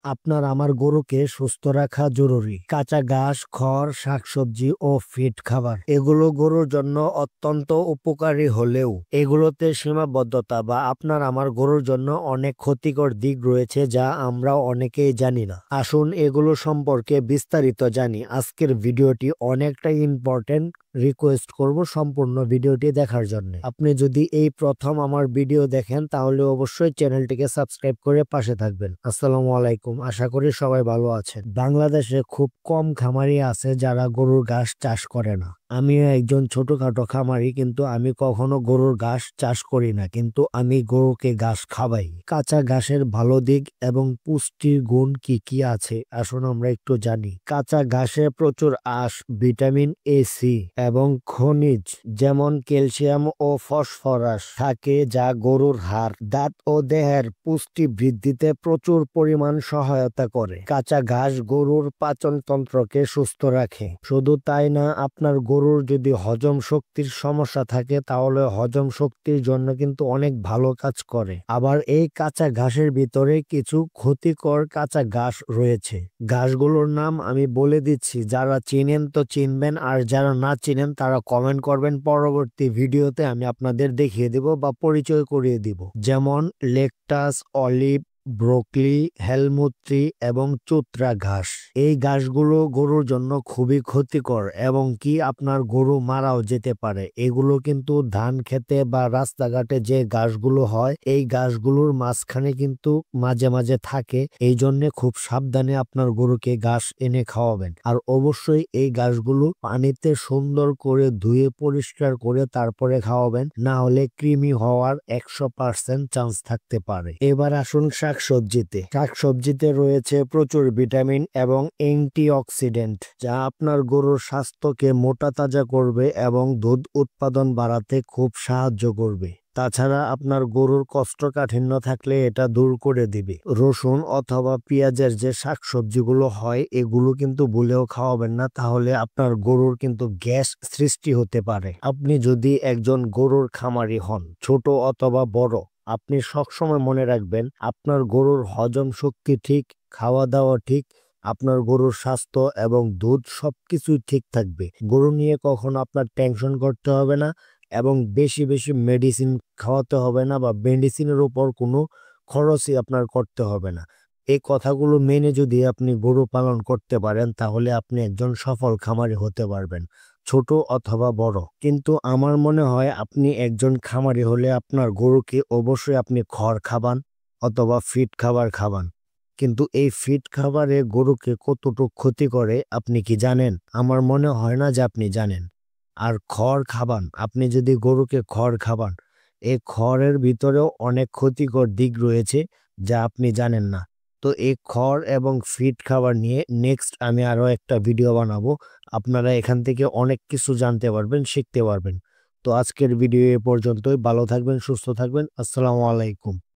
আপনার আমার গরুকে সুস্থ রাখা জরুরি। কাঁচা ঘাস, খড়, শাকসবজি ও ফিড খাবার এগুলো গরুর জন্য অত্যন্ত উপকারী হলেও এগুলোতে সীমাবদ্ধতা বা আপনার আমার গরুর জন্য অনেক ক্ষতিকর দিক রয়েছে যা আমরা অনেকেই জানি না। আসুন এগুলো সম্পর্কে বিস্তারিত জানি। আজকের ভিডিওটি অনেকটা ইম্পর্টেন্ট, রিকোয়েস্ট করব সম্পূর্ণ ভিডিওটি দেখার জন্য। আপনি যদি এই প্রথম আমার ভিডিও দেখেন তাহলে অবশ্যই চ্যানেলটিকে সাবস্ক্রাইব করে পাশে থাকবেন। আসসালামু আলাইকুম, আশা করি সবাই ভালো আছেন। বাংলাদেশে খুব কম খামারি আছে যারা গরুর ঘাস চাষ করে না। আমিও একজন ছোটখাটো খামারি, কিন্তু আমি কখনো গরুর ঘাস চাষ করি না, কিন্তু আমি গরুকে ঘাস খাওয়াই। কাঁচা ঘাসের ভালো দিক এবং পুষ্টির গুণ কি কি আছে আসুন আমরা একটু জানি। কাঁচা ঘাসে প্রচুর আঁশ, ভিটামিন এ, সি এবং খনিজ যেমন ক্যালসিয়াম ও ফসফরাস থাকে, যা গরুর হাড়, দাঁত ও দেহের পুষ্টি বৃদ্ধিতে প্রচুর পরিমাণ সহায়তা করে। কাঁচা ঘাস গরুর পাচন তন্ত্রকে সুস্থ রাখে। শুধু তাই না, আপনার গরুর যদি হজম শক্তির সমস্যা থাকে তাহলে হজম শক্তির জন্য কিন্তু অনেক ভালো কাজ করে। আবার এই কাঁচা ঘাসের ভিতরে কিছু ক্ষতিকর কাঁচা ঘাস রয়েছে। ঘাসগুলোর নাম আমি বলে দিচ্ছি, যারা চিনেন তো চিনবেন, আর যারা না চিনেন তারা কমেন্ট করবেন, পরবর্তী ভিডিওতে আমি আপনাদের দেখিয়ে দিব বা পরিচয় করিয়ে দিব। যেমন লেকটাস, অলিভ, ব্রোকলি, হেলমুত্রি এবং চোত্রা ঘাস। এই ঘাসগুলো গরুর জন্য খুবই ক্ষতিকর এবং কি আপনার গরু মারাও যেতে পারে। এগুলো কিন্তু ধান খেতে বা রাস্তাঘাটে যে ঘাসগুলো হয় এই ঘাসগুলোর মাঝখানে কিন্তু মাঝে মাঝে থাকে। এই জন্য খুব সাবধানে আপনার গরুকে ঘাস এনে খাওয়াবেন। আর অবশ্যই এই ঘাসগুলো পানিতে সুন্দর করে ধুয়ে পরিষ্কার করে তারপরে খাওয়াবেন, না হলে কৃমি হওয়ার 100% চান্স থাকতে পারে। এবার আসুন শাকসবজিতে। শাকসবজিতে রয়েছে প্রচুর ভিটামিন এবং অ্যান্টিঅক্সিডেন্ট, যা আপনার গরুর স্বাস্থ্যকে মোটা তাজা করবে এবং দুধ উৎপাদন বাড়াতে খুব সাহায্য করবে। তাছাড়া আপনার গরুর কোষ্ঠকাঠিন্য থাকলে এটা দূর করে দিবে। রসুন অথবা পেঁয়াজের যে শাকসবজিগুলো হয় এগুলো কিন্তু ভুলেও খাওয়াবেন না, তাহলে আপনার গরুর কিন্তু গ্যাস সৃষ্টি হতে পারে। আপনি যদি একজন গরুর খামারি হন, ছোট অথবা বড়, আপনি সবসময় মনে রাখবেন আপনার গরুর হজম শক্তি ঠিক, খাওয়া দাওয়া ঠিক, আপনার গরুর স্বাস্থ্য এবং দুধ সবকিছু ঠিক থাকবে। গরু নিয়ে কখনো আপনার টেনশন করতে হবে না এবং বেশি বেশি মেডিসিন খাওয়াতে হবে না বা মেডিসিনের উপর কোনো খরচই আপনার করতে হবে না। এই কথাগুলো মেনে যদি আপনি গরু পালন করতে পারেন তাহলে আপনি একজন সফল খামারি হতে পারবেন, ছোট অথবা বড়। কিন্তু আমার মনে হয় আপনি একজন খামারি হলে আপনার গরুকে অবশ্যই আপনি খড় খাবান অথবা ফিড খাবার খাবান। কিন্তু এই ফিড খাবারে গরুকে কতটুকু ক্ষতি করে আপনি কি জানেন? আমার মনে হয় না যে আপনি জানেন। আর খড় খাবান, আপনি যদি গরুকে খড় খাবান, এই খড়ের ভিতরেও অনেক ক্ষতিকর দিক রয়েছে যা আপনি জানেন না। তো এই খড় এবং ফিড খাবার নিয়ে নেক্সট আমি আরো একটা ভিডিও বানাবো। আপনারা এখান থেকে অনেক কিছু জানতে পারবেন, শিখতে পারবেন। তো আজকের ভিডিও এ পর্যন্তই। ভালো থাকবেন, সুস্থ থাকবেন। আসসালামু আলাইকুম।